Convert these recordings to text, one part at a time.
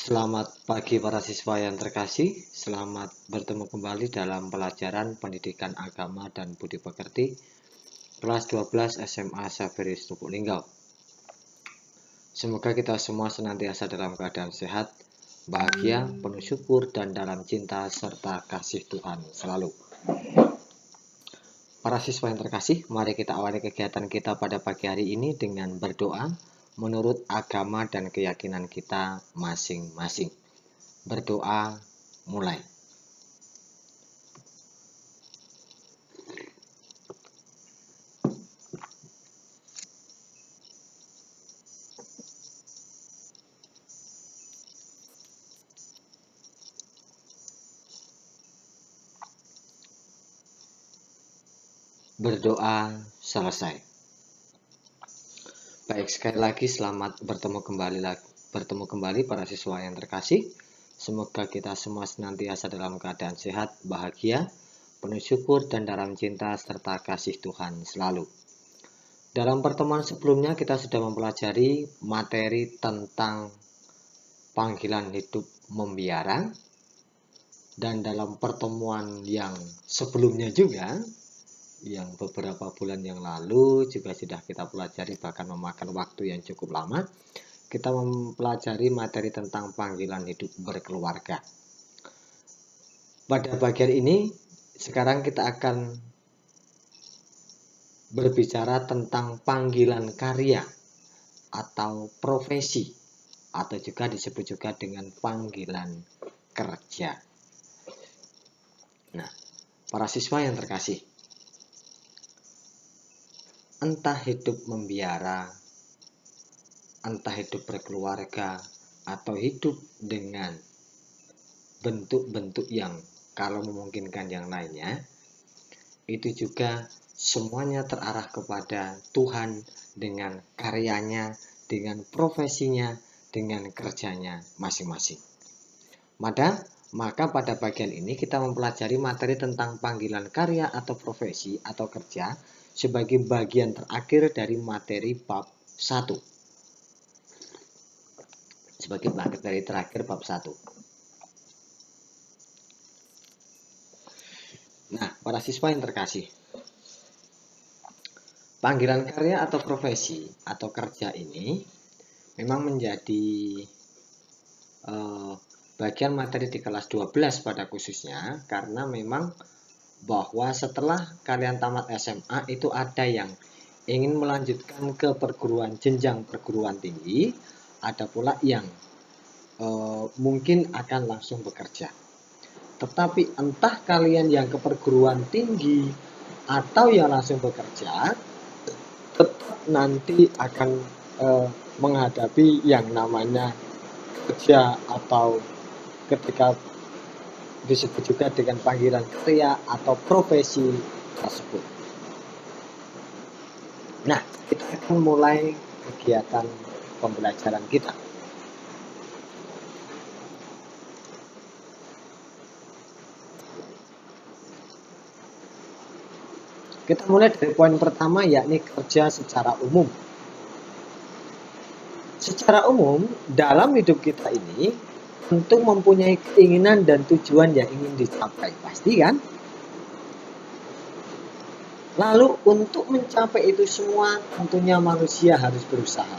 Selamat pagi para siswa yang terkasih. Selamat bertemu kembali dalam pelajaran Pendidikan Agama dan Budi Pekerti kelas 12 SMA Xaverius Lubuk Linggau. Semoga kita semua senantiasa dalam keadaan sehat, bahagia, penuh syukur, dan dalam cinta serta kasih Tuhan selalu. Para siswa yang terkasih, mari kita awali kegiatan kita pada pagi hari ini dengan berdoa menurut agama dan keyakinan kita masing-masing. Berdoa mulai. Berdoa selesai. Baik, sekali lagi selamat bertemu kembali para siswa yang terkasih. Semoga kita semua senantiasa dalam keadaan sehat, bahagia, penuh syukur, dan dalam cinta serta kasih Tuhan selalu. Dalam pertemuan sebelumnya kita sudah mempelajari materi tentang panggilan hidup membiara. Dan dalam pertemuan yang sebelumnya juga, yang beberapa bulan yang lalu juga sudah kita pelajari, bahkan memakan waktu yang cukup lama, kita mempelajari materi tentang panggilan hidup berkeluarga. Pada bagian ini, sekarang kita akan berbicara tentang panggilan karya atau profesi, atau juga disebut juga dengan panggilan kerja. Nah, para siswa yang terkasih, entah hidup membiara, entah hidup berkeluarga, atau hidup dengan bentuk-bentuk yang kalau memungkinkan yang lainnya, itu juga semuanya terarah kepada Tuhan dengan karyanya, dengan profesinya, dengan kerjanya masing-masing. Maka pada bagian ini kita mempelajari materi tentang panggilan karya atau profesi atau kerja sebagai bagian terakhir dari materi bab 1. Sebagai materi terakhir bab 1. Nah, para siswa yang terkasih, panggilan karya atau profesi atau kerja ini memang menjadi bagian materi di kelas 12 pada khususnya, karena memang bahwa setelah kalian tamat SMA itu ada yang ingin melanjutkan ke jenjang perguruan tinggi, ada pula yang mungkin akan langsung bekerja. Tetapi entah kalian yang ke perguruan tinggi atau yang langsung bekerja, tetap nanti akan menghadapi yang namanya kerja, atau ketika disebut juga dengan panggilan karya atau profesi tersebut. Nah, kita akan mulai kegiatan pembelajaran kita. Kita mulai dari poin pertama, yakni kerja secara umum. Secara umum, dalam hidup kita ini tentu mempunyai keinginan dan tujuan yang ingin dicapai, pasti kan? Lalu untuk mencapai itu semua tentunya manusia harus berusaha.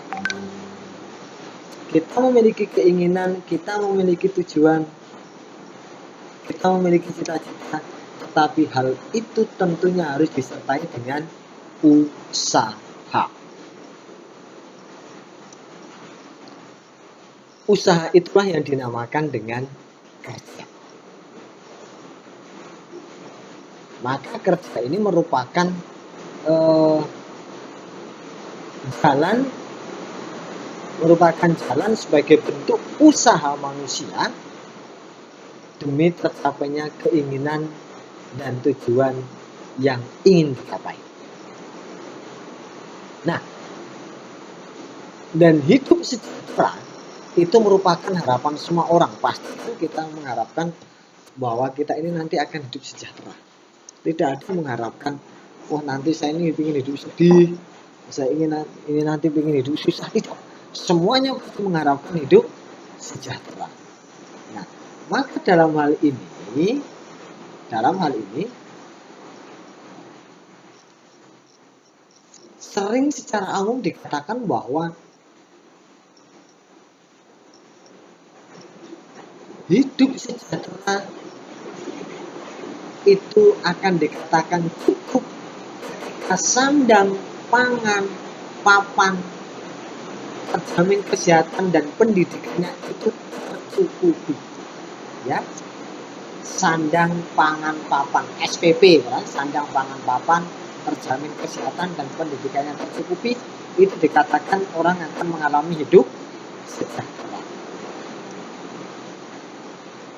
Kita memiliki keinginan, kita memiliki tujuan, kita memiliki cita-cita, tetapi hal itu tentunya harus disertai dengan usaha. Usaha itulah yang dinamakan dengan kerja. Maka kerja ini merupakan jalan sebagai bentuk usaha manusia demi tercapainya keinginan dan tujuan yang ingin dicapai. Nah, dan hidup sejahtera itu merupakan harapan semua orang. Pasti kita mengharapkan bahwa kita ini nanti akan hidup sejahtera. Tidak ada mengharapkan, wah nanti saya ini ingin hidup sedih, saya ingin nanti ingin hidup susah. Tidak. Semuanya mengharapkan hidup sejahtera. Nah, maka dalam hal ini sering secara umum dikatakan bahwa hidup sejahtera itu akan dikatakan cukup ketika sandang, pangan, papan, terjamin kesehatan dan pendidikannya itu tercukupi. Ya, sandang, pangan, papan, SPP, kan? Sandang, pangan, papan, terjamin kesehatan dan pendidikannya tercukupi, itu dikatakan orang akan mengalami hidup sejahtera.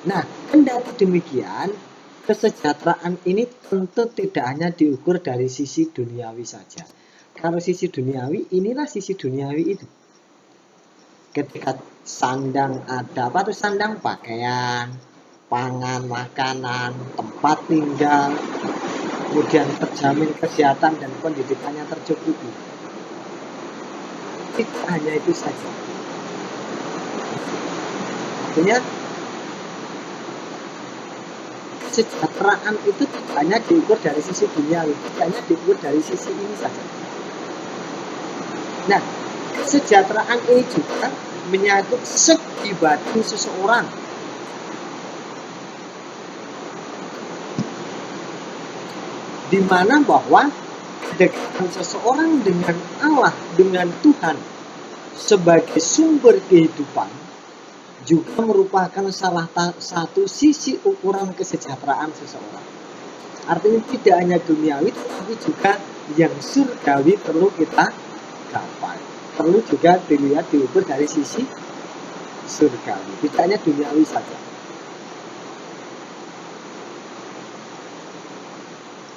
Nah, kendati demikian, kesejahteraan ini tentu tidak hanya diukur dari sisi duniawi saja. Kalau sisi duniawi, inilah sisi duniawi itu. Ketika sandang ada, apa tuh sandang? Pakaian, pangan, makanan, tempat tinggal, kemudian terjamin kesehatan dan pendidikannya tercukupi. Tidak hanya itu saja. Artinya, kesejahteraan itu tidak hanya diukur dari sisi duniawi, tidak hanya diukur dari sisi ini saja. Nah, kesejahteraan ini juga menyangkut segi batin seseorang. Di mana bahwa kedekatan seseorang dengan Allah, dengan Tuhan sebagai sumber kehidupan juga merupakan salah satu sisi ukuran kesejahteraan seseorang. Artinya tidak hanya duniawi, tetapi juga yang surgawi perlu kita gapai. Perlu juga dilihat, diukur dari sisi surgawi, tidak hanya duniawi saja.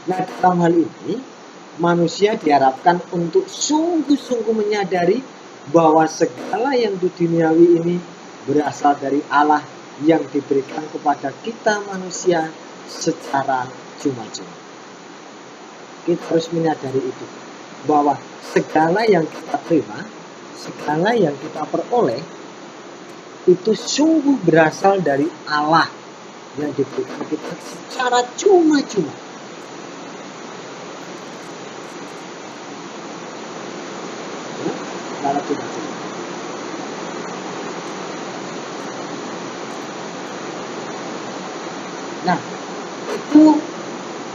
Nah, dalam hal ini, manusia diharapkan untuk sungguh-sungguh menyadari bahwa segala yang di duniawi ini berasal dari Allah yang diberikan kepada kita manusia secara cuma-cuma. Kita harus menyadari itu, bahwa segala yang kita terima, segala yang kita peroleh, itu sungguh berasal dari Allah yang diberikan kita secara cuma-cuma. Secara cuma-cuma. Nah, itu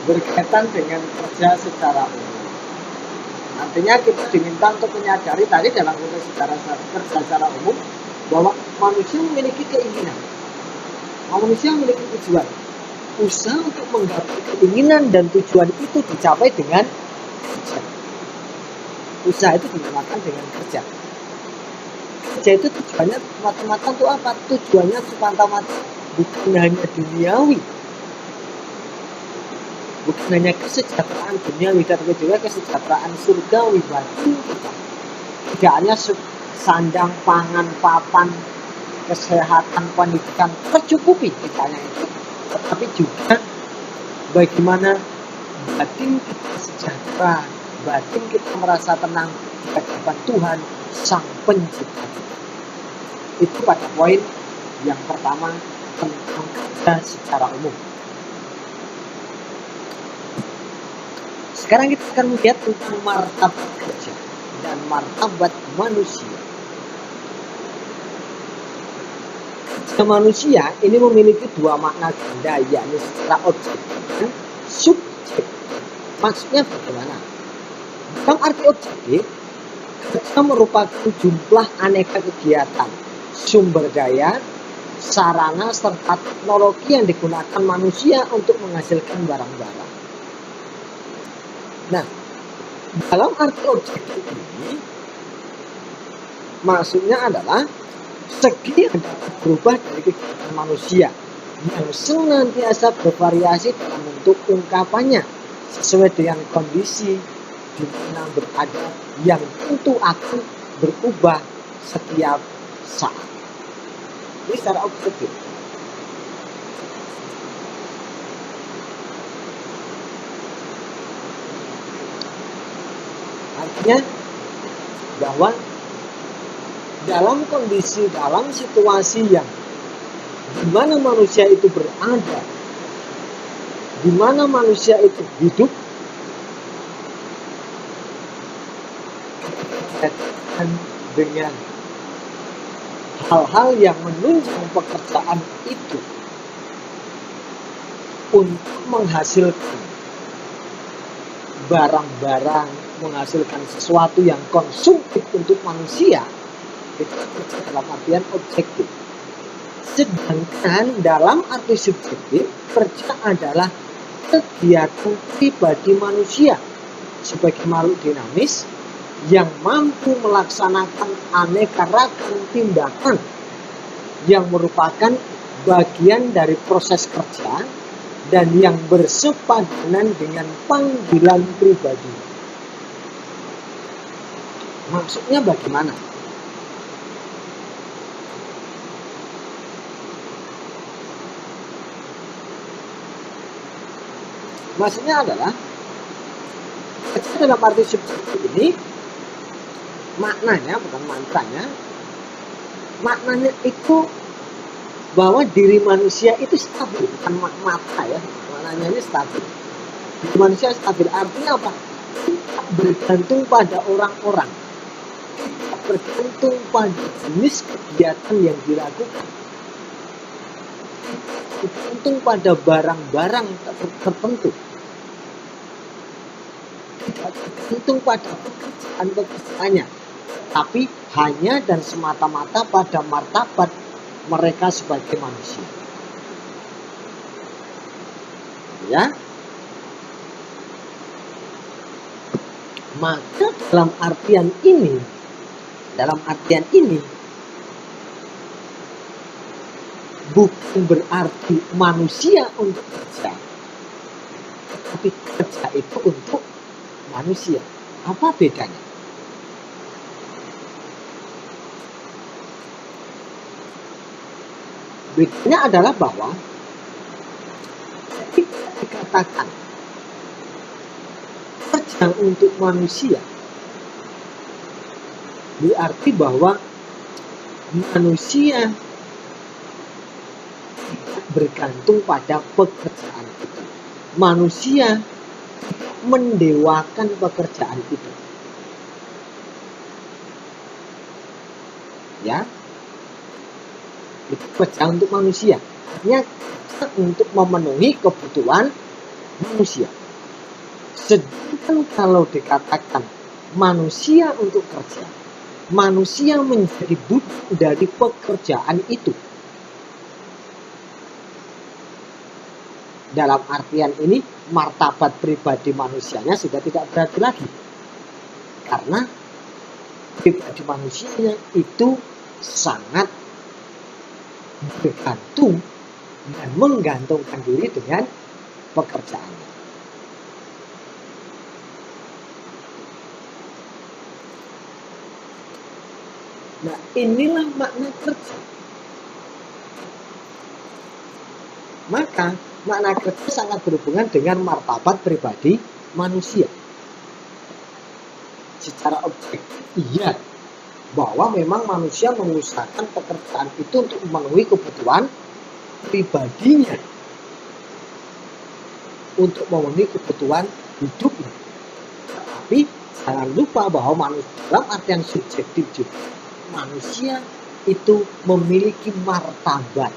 berkaitan dengan kerja secara umum. Artinya kita diminta untuk menyadari tadi dalam konteks kerja secara umum bahwa manusia memiliki keinginan, manusia memiliki tujuan. Usaha untuk menggapai keinginan dan tujuan itu dicapai dengan kerja. Usaha itu dinamakan dengan kerja. Kerja itu tujuannya mata-mata untuk apa? Tujuannya semata-mata bukan hanya duniawi, bukan hanya kesejahteraan duniawi, tetapi juga kesejahteraan surgawi bagi kita. Tidak hanya sandang, pangan, papan, kesehatan, pendidikan tercukupi, tidak hanya itu, tetapi juga bagaimana batin kita sejahtera, batin kita merasa tenang di hadapan Tuhan Sang Pencipta. Itu pada poin yang pertama tentang kerja secara umum. Sekarang kita akan melihat tentang martabat kerja dan martabat manusia. Kerja manusia ini memiliki dua makna ganda, yakni secara objektif dan subjektif. Maksudnya bagaimana? Dalam arti objektif, kerja merupakan jumlah aneka kegiatan, sumber daya, sarana, serta teknologi yang digunakan manusia untuk menghasilkan barang-barang. Nah, dalam arti objektif ini, maksudnya adalah segi yang dapat berubah dari kegiatan manusia yang senantiasa bervariasi dalam bentuk ungkapannya sesuai dengan kondisi di mana berada yang tentu akan berubah setiap saat. Ini secara objektif. Artinya bahwa dalam kondisi, dalam situasi yang di mana manusia itu berada, di mana manusia itu hidup, dengan hal-hal yang menunjang pekerjaan itu untuk menghasilkan barang-barang, menghasilkan sesuatu yang konsumtif untuk manusia, itu dalam artian objektif. Sedangkan dalam arti subjektif, kerja adalah kegiatan pribadi manusia sebagai makhluk dinamis yang mampu melaksanakan aneka ragam tindakan yang merupakan bagian dari proses kerja dan yang bersepadanan dengan panggilan pribadi. Maksudnya bagaimana? Maksudnya adalah kerja dalam arti subjektif ini maknanya, bukan mantranya, maknanya itu bahwa diri manusia itu stabil, bukan mata ya, maknanya ini stabil. Diri manusia stabil, artinya apa? Tidak bergantung pada orang-orang, tidak bergantung pada jenis kegiatan yang dilakukan, bergantung pada barang-barang tertentu, tidak bergantung pada pekerjaan-pekerjaannya, tapi hanya dan semata-mata pada martabat mereka sebagai manusia. Ya. Maka dalam artian ini bukan berarti manusia untuk kerja, tapi kerja itu untuk manusia. Apa bedanya? Bedanya adalah bahwa ketika dikatakan kerja untuk manusia, berarti bahwa manusia tidak bergantung pada pekerjaan itu. Manusia mendewakan pekerjaan itu. Ya, itu kerja untuk manusia. Artinya kerja untuk memenuhi kebutuhan manusia. Sedangkan kalau dikatakan manusia untuk kerja, manusia menjadi budak dari pekerjaan itu. Dalam artian ini, martabat pribadi manusianya sudah tidak berarti lagi. Karena pribadi manusianya itu sangat bergantung dan menggantungkan diri dengan pekerjaannya. Nah, inilah makna kerja. Maka makna kerja sangat berhubungan dengan martabat pribadi manusia. Secara objektif, iya, bahwa memang manusia mengusahakan pekerjaan itu untuk memenuhi kebutuhan pribadinya, untuk memenuhi kebutuhan hidupnya. Tapi jangan lupa bahwa manusia dalam artian subjektif juga, manusia itu memiliki martabat,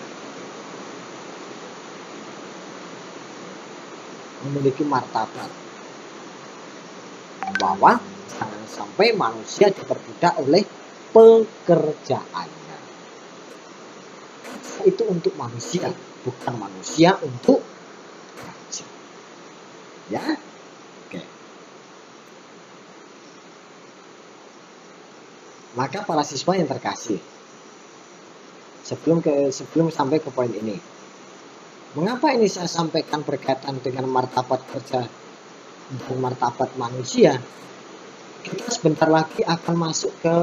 bahwa jangan sampai manusia diperbudak oleh pekerjaannya. Itu untuk manusia, bukan manusia untuk kerja. Ya, oke. Maka para siswa yang terkasih, sebelum sampai ke poin ini, mengapa ini saya sampaikan berkaitan dengan martabat kerja dan martabat manusia? Kita sebentar lagi akan masuk ke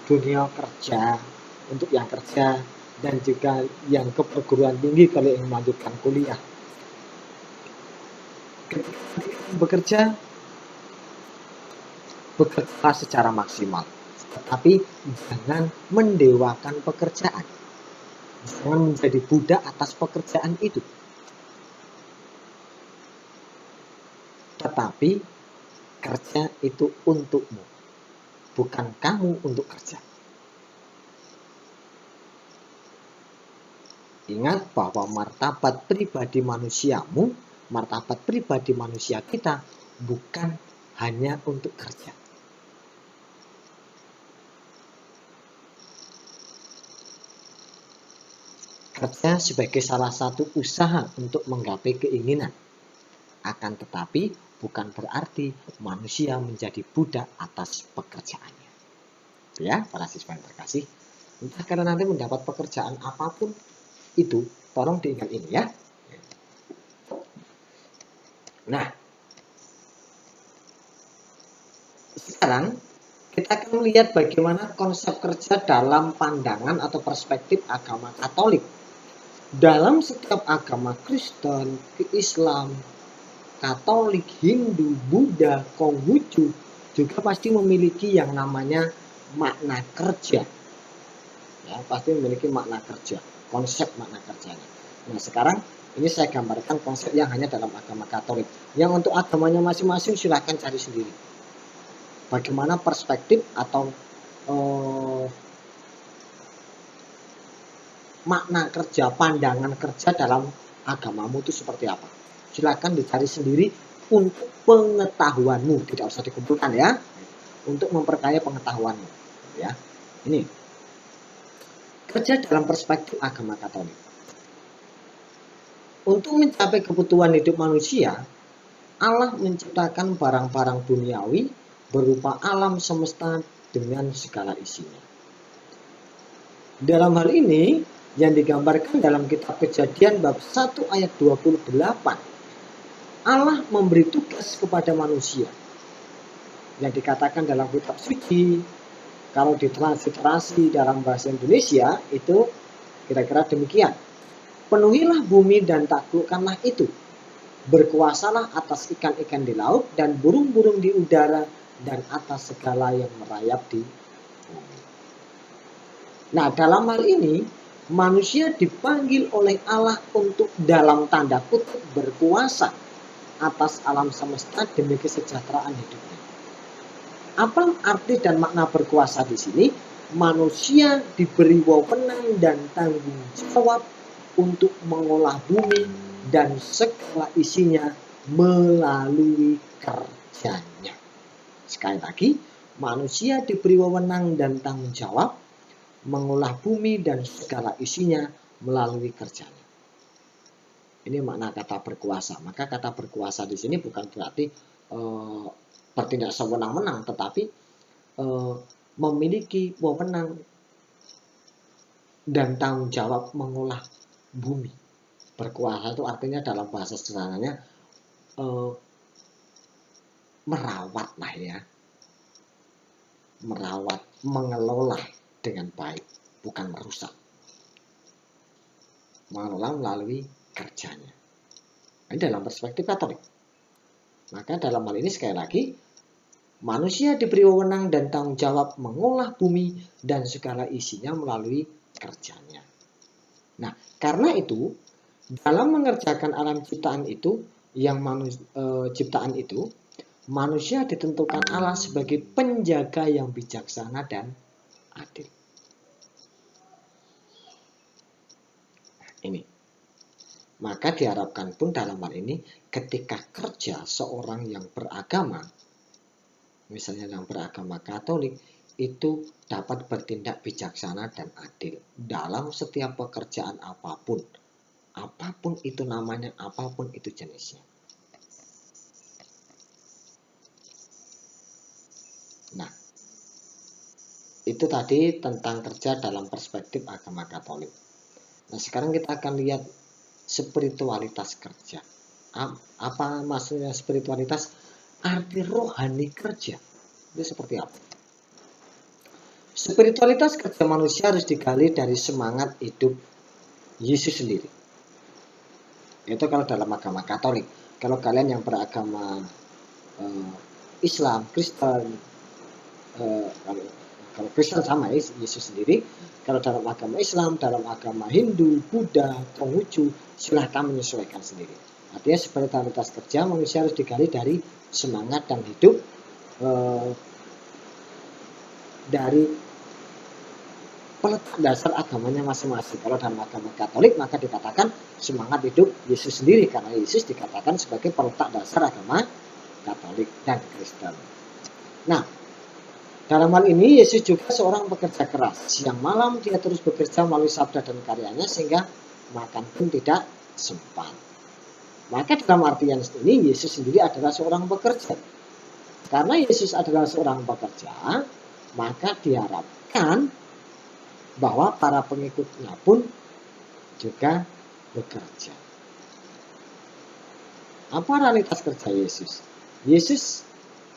dunia kerja, untuk yang kerja dan juga yang ke perguruan tinggi kalau yang melanjutkan kuliah. Ketika bekerja secara maksimal. Tetapi jangan mendewakan pekerjaan. Jangan menjadi budak atas pekerjaan itu. Tetapi kerja itu untukmu, bukan kamu untuk kerja. Ingat bahwa martabat pribadi manusiamu, martabat pribadi manusia kita bukan hanya untuk kerja. Kerja sebagai salah satu usaha untuk menggapai keinginan. Akan tetapi bukan berarti manusia menjadi budak atas pekerjaannya. Ya, para siswa yang terkasih, entah kalian nanti mendapat pekerjaan apapun itu, tolong diingat ini ya. Nah, sekarang kita akan melihat bagaimana konsep kerja dalam pandangan atau perspektif agama Katolik. Dalam setiap agama Kristen, Islam, Katolik, Hindu, Buddha, Konghucu juga pasti memiliki yang namanya makna kerja. Ya, pasti memiliki makna kerja, konsep makna kerjanya. Nah, sekarang ini saya gambarkan konsep yang hanya dalam agama Katolik. Yang untuk agamanya masing-masing silahkan cari sendiri. Bagaimana perspektif atau makna kerja, pandangan kerja dalam agamamu itu seperti apa? Silakan dicari sendiri untuk pengetahuanmu, tidak usah dikumpulkan ya, untuk memperkaya pengetahuanmu. Ya, ini kerja dalam perspektif agama Katolik. Untuk mencapai kebutuhan hidup manusia, Allah menciptakan barang-barang duniawi berupa alam semesta dengan segala isinya. Dalam hal ini, yang digambarkan dalam kitab Kejadian bab 1 ayat 28, Allah memberi tugas kepada manusia. Yang dikatakan dalam kitab suci, kalau ditransliterasi dalam bahasa Indonesia, itu kira-kira demikian. Penuhilah bumi dan taklukkanlah itu. Berkuasalah atas ikan-ikan di laut dan burung-burung di udara dan atas segala yang merayap di bumi. Nah, dalam hal ini, manusia dipanggil oleh Allah untuk dalam tanda kutip berkuasa atas alam semesta demi kesejahteraan hidupnya. Apa arti dan makna berkuasa di sini? Manusia diberi wewenang dan tanggung jawab untuk mengolah bumi dan segala isinya melalui kerjanya. Sekali lagi, manusia diberi wewenang dan tanggung jawab mengolah bumi dan segala isinya melalui kerjanya. Ini makna kata berkuasa. Maka kata berkuasa di sini bukan berarti bertindak sewenang-wenang, tetapi memiliki wewenang dan tanggung jawab mengolah bumi. Berkuasa itu artinya dalam bahasa sederhananya merawat lah ya. Merawat, mengelola dengan baik, bukan merusak. Mengelola melalui kerjanya. Ini dalam perspektif Katolik. Maka dalam hal ini sekali lagi, manusia diberi wewenang dan tanggung jawab mengolah bumi dan segala isinya melalui kerjanya. Nah, karena itu, dalam mengerjakan alam ciptaan itu, ciptaan itu, manusia ditentukan Allah sebagai penjaga yang bijaksana dan adil. Ini. Maka diharapkan pun dalam hal ini ketika kerja seorang yang beragama, misalnya yang beragama Katolik, itu dapat bertindak bijaksana dan adil dalam setiap pekerjaan apapun. Apapun itu namanya, apapun itu jenisnya. Nah, itu tadi tentang kerja dalam perspektif agama Katolik. Nah, sekarang kita akan lihat spiritualitas kerja. Apa maksudnya spiritualitas? Arti rohani kerja. Itu seperti apa? Spiritualitas kerja manusia harus digali dari semangat hidup Yesus sendiri. Itu kalau dalam agama Katolik. Kalau kalian yang beragama Islam, Kristen, Kalau Kristen sama Yesus sendiri. Kalau dalam agama Islam, dalam agama Hindu, Buddha, Konghucu, silahkan menyesuaikan sendiri. Artinya sebagai totalitas kerja, manusia harus digali dari semangat dan hidup dari peletak dasar agamanya masing-masing. Kalau dalam agama Katolik maka dikatakan semangat hidup Yesus sendiri, karena Yesus dikatakan sebagai peletak dasar agama Katolik dan Kristen. Nah, dalam hal ini Yesus juga seorang pekerja keras. Siang malam dia terus bekerja melalui sabda dan karyanya sehingga makan pun tidak sempat. Maka dalam artian ini Yesus sendiri adalah seorang pekerja. Karena Yesus adalah seorang pekerja, maka diharapkan bahwa para pengikutnya pun juga bekerja. Apa realitas kerja Yesus? Yesus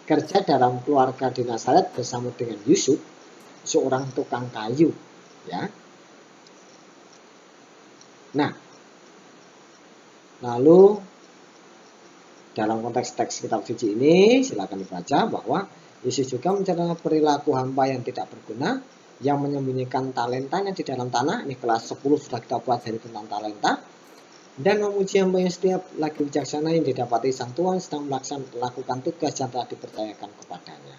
kerja dalam keluarga di Nazaret bersama dengan Yusuf, seorang tukang kayu, ya. Nah, lalu dalam konteks teks kitab suci ini silakan dibaca bahwa Yesus juga menceritakan perilaku hamba yang tidak berguna, yang menyembunyikan talentanya di dalam tanah. Ini kelas 10 sudah kita pelajari tentang talenta. Dan memuji hamba yang setiap lagi bijaksana yang didapati sang Tuhan sedang melakukan tugas yang telah dipercayakan kepadanya.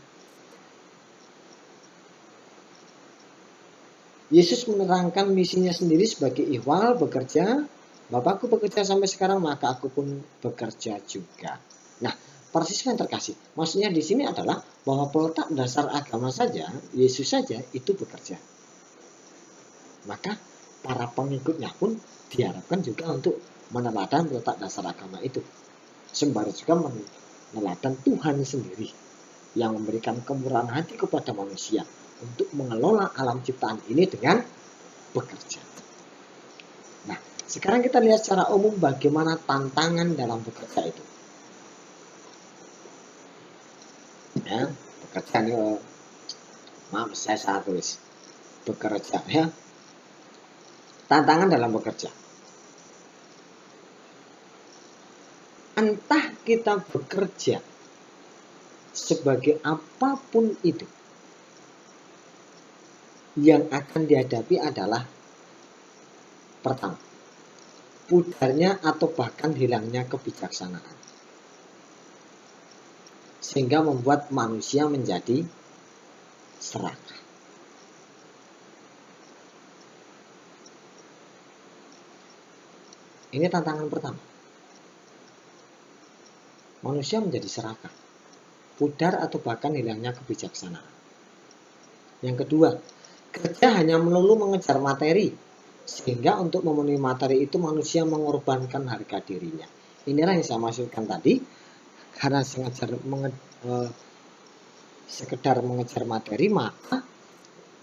Yesus menerangkan misinya sendiri sebagai ihwal, bekerja. Bapakku bekerja sampai sekarang, maka aku pun bekerja juga. Nah, para siswa yang terkasih, maksudnya di sini adalah bahwa peletak dasar agama saja, Yesus saja itu bekerja. Maka para pengikutnya pun diharapkan juga untuk meneladan peletak dasar agama itu. Sembari juga meneladan Tuhan sendiri yang memberikan kemurahan hati kepada manusia untuk mengelola alam ciptaan ini dengan bekerja. Nah, sekarang kita lihat secara umum bagaimana tantangan dalam bekerja itu. Ya, bekerja ini, maaf saya salah tulis. Bekerja, ya. Tantangan dalam bekerja. Entah kita bekerja sebagai apapun itu, yang akan dihadapi adalah pertama, pudarnya atau bahkan hilangnya kebijaksanaan, sehingga membuat manusia menjadi serakah. Ini tantangan pertama. Manusia menjadi serakah, pudar atau bahkan hilangnya kebijaksanaan. Yang kedua, kerja hanya melulu mengejar materi, sehingga untuk memenuhi materi itu manusia mengorbankan harga dirinya. Inilah yang saya maksudkan tadi, karena sekedar mengejar materi, maka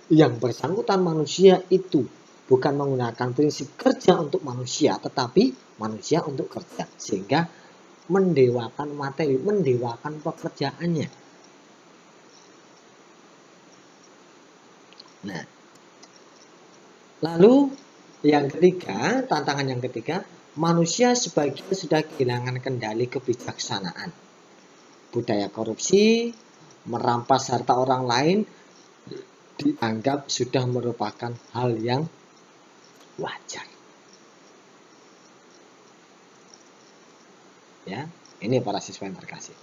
yang bersangkutan manusia itu bukan menggunakan prinsip kerja untuk manusia, tetapi manusia untuk kerja, sehingga mendewakan materi, mendewakan pekerjaannya. Nah, lalu yang ketiga, tantangan yang ketiga, manusia sebagian sudah kehilangan kendali kebijaksanaan. Budaya korupsi, merampas harta orang lain dianggap sudah merupakan hal yang wajar. Ya, ini para siswa yang terkasih.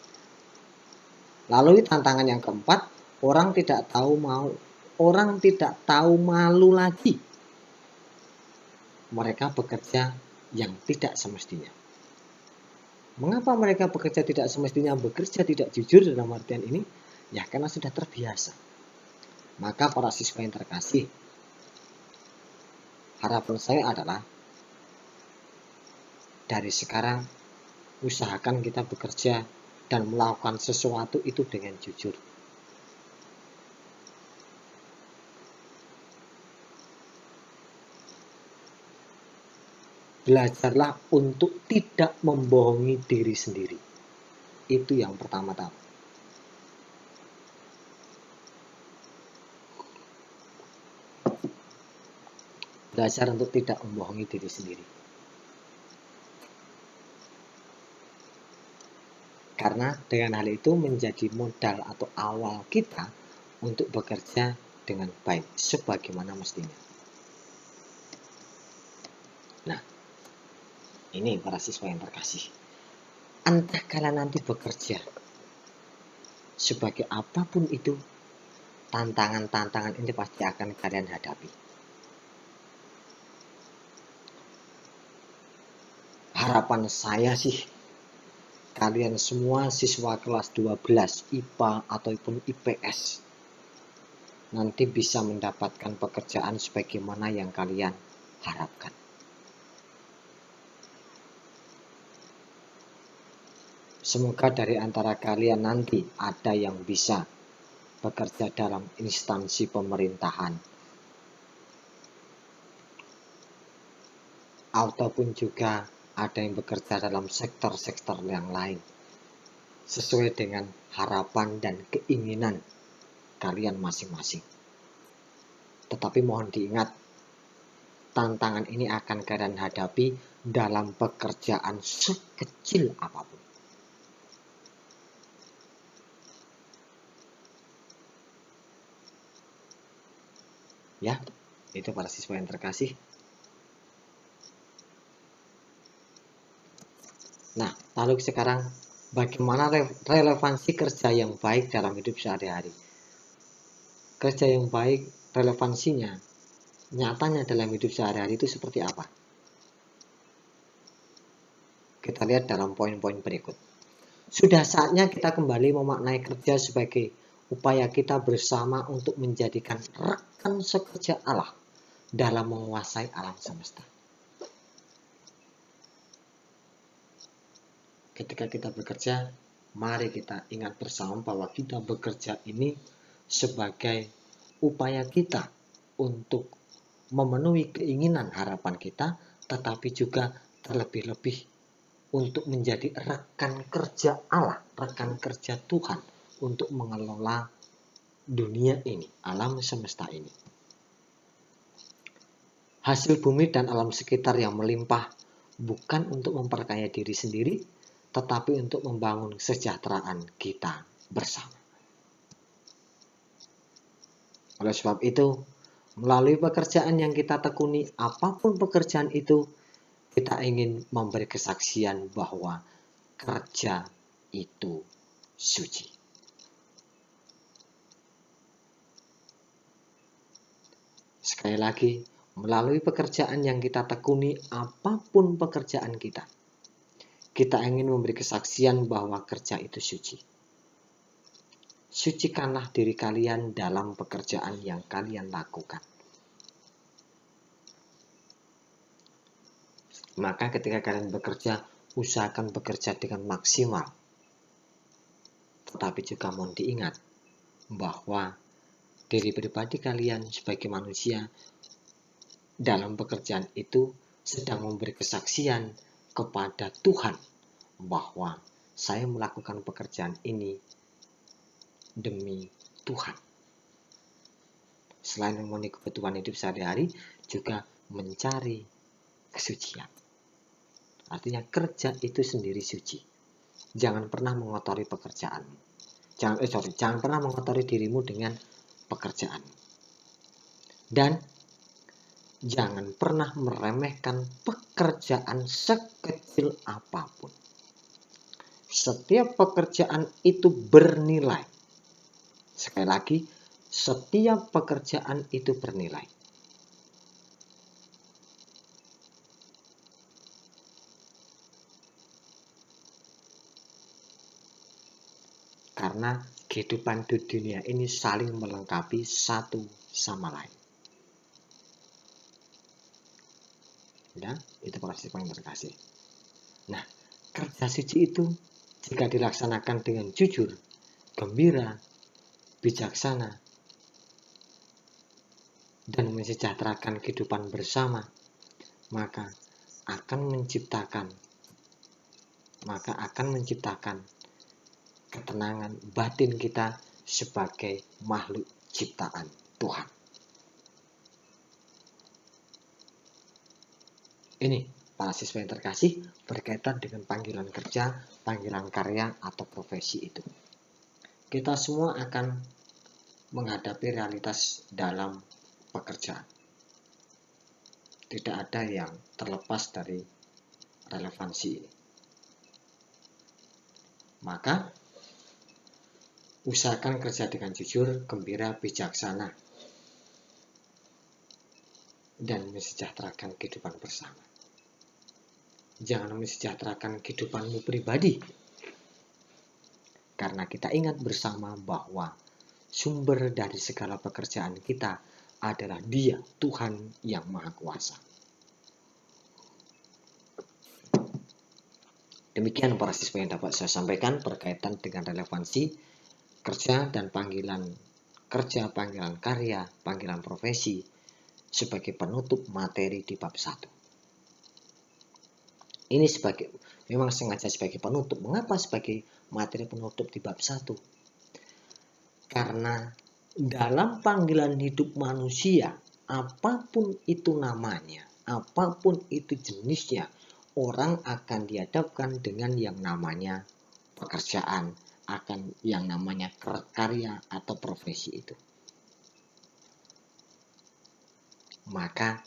Lalu tantangan yang keempat, orang tidak tahu malu lagi. Mereka bekerja yang tidak semestinya. Mengapa mereka bekerja tidak semestinya, bekerja tidak jujur dalam artian ini? Ya, karena sudah terbiasa. Maka para siswa yang terkasih, harapan saya adalah dari sekarang usahakan kita bekerja dan melakukan sesuatu itu dengan jujur. Belajarlah untuk tidak membohongi diri sendiri. Itu yang pertama-tama. Belajar untuk tidak membohongi diri sendiri. Karena dengan hal itu menjadi modal atau awal kita untuk bekerja dengan baik sebagaimana mestinya. Nah, ini para siswa yang terkasih. Entah kalian nanti bekerja sebagai apapun itu, tantangan-tantangan ini pasti akan kalian hadapi. Harapan saya sih, kalian semua siswa kelas 12 IPA ataupun IPS nanti bisa mendapatkan pekerjaan sebagaimana yang kalian harapkan. Semoga dari antara kalian nanti ada yang bisa bekerja dalam instansi pemerintahan ataupun juga ada yang bekerja dalam sektor-sektor yang lain sesuai dengan harapan dan keinginan kalian masing-masing. Tetapi mohon diingat, tantangan ini akan kalian hadapi dalam pekerjaan sekecil apapun. Ya, itu para siswa yang terkasih. Nah, lalu sekarang bagaimana relevansi kerja yang baik dalam hidup sehari-hari? Kerja yang baik, relevansinya nyatanya dalam hidup sehari-hari itu seperti apa? Kita lihat dalam poin-poin berikut. Sudah saatnya kita kembali memaknai kerja sebagai upaya kita bersama untuk menjadikan rekan sekerja Allah dalam menguasai alam semesta. Ketika kita bekerja, mari kita ingat bersama bahwa kita bekerja ini sebagai upaya kita untuk memenuhi keinginan harapan kita, tetapi juga terlebih-lebih untuk menjadi rekan kerja Allah, rekan kerja Tuhan untuk mengelola dunia ini, alam semesta ini. Hasil bumi dan alam sekitar yang melimpah bukan untuk memperkaya diri sendiri, tetapi untuk membangun kesejahteraan kita bersama. Oleh sebab itu, melalui pekerjaan yang kita tekuni, apapun pekerjaan itu, kita ingin memberi kesaksian bahwa kerja itu suci. Sekali lagi, melalui pekerjaan yang kita tekuni, apapun pekerjaan kita ingin memberi kesaksian bahwa kerja itu suci. Sucikanlah diri kalian dalam pekerjaan yang kalian lakukan. Maka ketika kalian bekerja, usahakan bekerja dengan maksimal. Tetapi juga mohon diingat bahwa diri pribadi kalian sebagai manusia dalam pekerjaan itu sedang memberi kesaksian kepada Tuhan bahwa saya melakukan pekerjaan ini demi Tuhan. Selain memenuhi kebutuhan hidup sehari-hari, juga mencari kesucian. Artinya kerja itu sendiri suci. Jangan pernah mengotori pekerjaanmu. Jangan pernah mengotori dirimu dengan pekerjaan. Dan jangan pernah meremehkan pekerjaan sekecil apapun. Setiap pekerjaan itu bernilai. Sekali lagi, setiap pekerjaan itu bernilai. Karena kehidupan di dunia ini saling melengkapi satu sama lain. Ya, itu pasti yang terkasih. Nah, kerja suci itu jika dilaksanakan dengan jujur, gembira, bijaksana, dan mensejahterakan kehidupan bersama, maka akan menciptakan ketenangan batin kita sebagai makhluk ciptaan Tuhan. Ini para siswa yang terkasih berkaitan dengan panggilan kerja, panggilan karya, atau profesi itu. Kita semua akan menghadapi realitas dalam pekerjaan. Tidak ada yang terlepas dari relevansi ini. Maka usahakan kerja dengan jujur, gembira, bijaksana, dan mensejahterakan kehidupan bersama. Jangan mensejahterakan kehidupanmu pribadi, karena kita ingat bersama bahwa sumber dari segala pekerjaan kita adalah Dia, Tuhan yang Maha Kuasa. Demikian para siswa yang dapat saya sampaikan berkaitan dengan relevansi kerja dan panggilan kerja, panggilan karya, panggilan profesi sebagai penutup materi di bab 1. Ini memang sengaja sebagai penutup. Mengapa sebagai materi penutup di bab 1? Karena dalam panggilan hidup manusia, apapun itu namanya, apapun itu jenisnya, orang akan dihadapkan dengan yang namanya pekerjaan, akan yang namanya karya atau profesi itu. Maka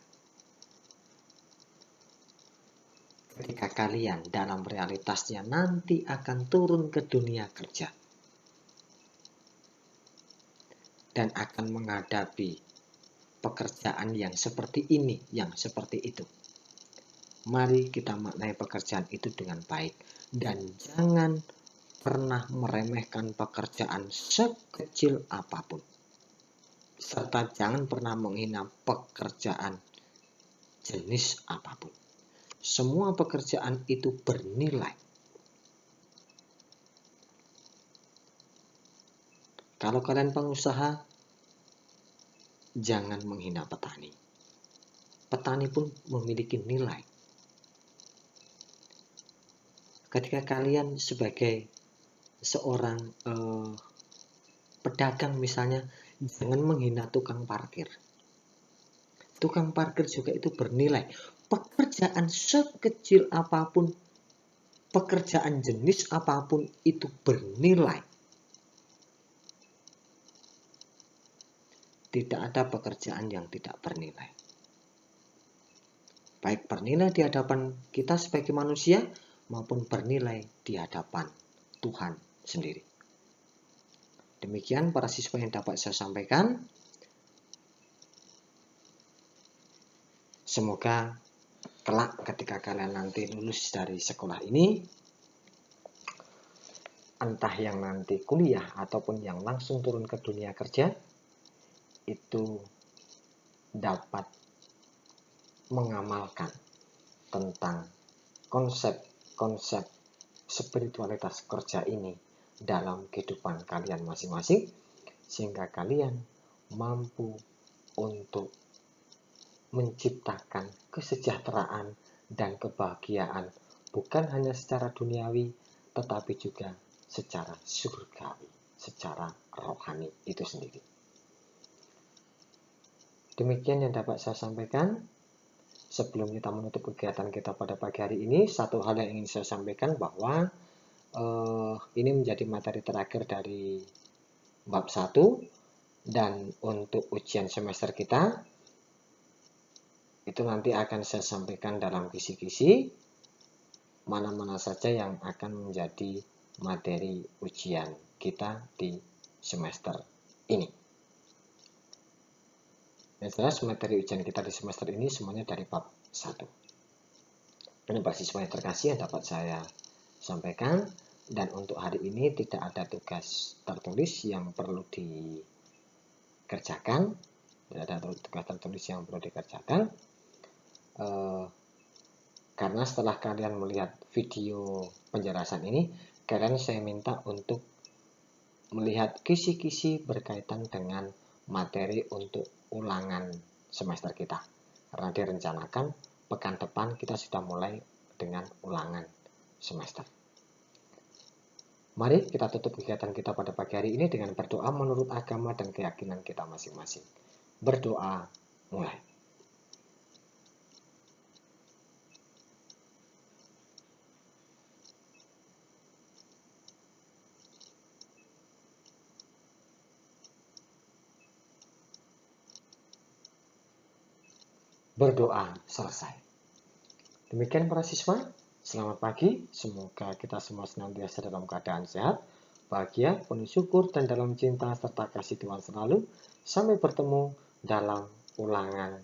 ketika kalian dalam realitasnya nanti akan turun ke dunia kerja dan akan menghadapi pekerjaan yang seperti ini, yang seperti itu, mari kita maknai pekerjaan itu dengan baik dan jangan pernah meremehkan pekerjaan sekecil apapun, serta jangan pernah menghina pekerjaan jenis apapun. Semua pekerjaan itu bernilai. Kalau kalian pengusaha, jangan menghina petani. Petani pun memiliki nilai. Ketika kalian sebagai seorang pedagang misalnya, jangan menghina tukang parkir. Tukang parkir juga itu bernilai. Pekerjaan sekecil apapun, pekerjaan jenis apapun itu bernilai. Tidak ada pekerjaan yang tidak bernilai. Baik bernilai di hadapan kita sebagai manusia, maupun bernilai di hadapan Tuhan sendiri. Demikian para siswa yang dapat saya sampaikan. Semoga kelak ketika kalian nanti lulus dari sekolah ini, entah yang nanti kuliah ataupun yang langsung turun ke dunia kerja, itu dapat mengamalkan tentang konsep spiritualitas kerja ini dalam kehidupan kalian masing-masing, sehingga kalian mampu untuk menciptakan kesejahteraan dan kebahagiaan bukan hanya secara duniawi, tetapi juga secara surgawi, secara rohani itu sendiri. Demikian yang dapat saya sampaikan. Sebelum kita menutup kegiatan kita pada pagi hari ini, satu hal yang ingin saya sampaikan bahwa ini menjadi materi terakhir dari bab 1, dan untuk ujian semester kita itu nanti akan saya sampaikan dalam kisi-kisi mana-mana saja yang akan menjadi materi ujian kita di semester ini. Yang jelas materi ujian kita di semester ini semuanya dari bab 1. Ini para siswa yang terkasih yang dapat saya sampaikan, dan untuk hari ini tidak ada tugas tertulis yang perlu dikerjakan. Tidak ada tugas tertulis yang perlu dikerjakan. Karena setelah kalian melihat video penjelasan ini, kalian saya minta untuk melihat kisi-kisi berkaitan dengan materi untuk ulangan semester kita, karena direncanakan pekan depan kita sudah mulai dengan ulangan semester. Mari kita tutup kegiatan kita pada pagi hari ini dengan berdoa menurut agama dan keyakinan kita masing-masing. Berdoa mulai. berdoa selesai. Demikian para siswa, selamat pagi. Semoga kita semua senantiasa dalam keadaan sehat, bahagia, penuh syukur, dan dalam cinta serta kasih Tuhan selalu. Sampai bertemu dalam ulangan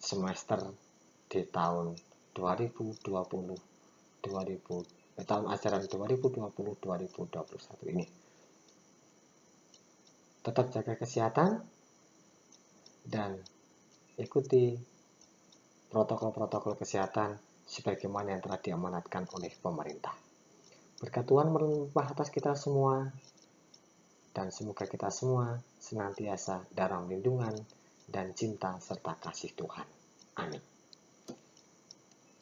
semester di tahun 2020, tahun ajaran 2020-2021 ini. Tetap jaga kesehatan dan ikuti protokol-protokol kesehatan sebagaimana yang telah diamanatkan oleh pemerintah. Berkat Tuhan melimpah atas kita semua, dan semoga kita semua senantiasa dalam lindungan dan cinta serta kasih Tuhan. Amin.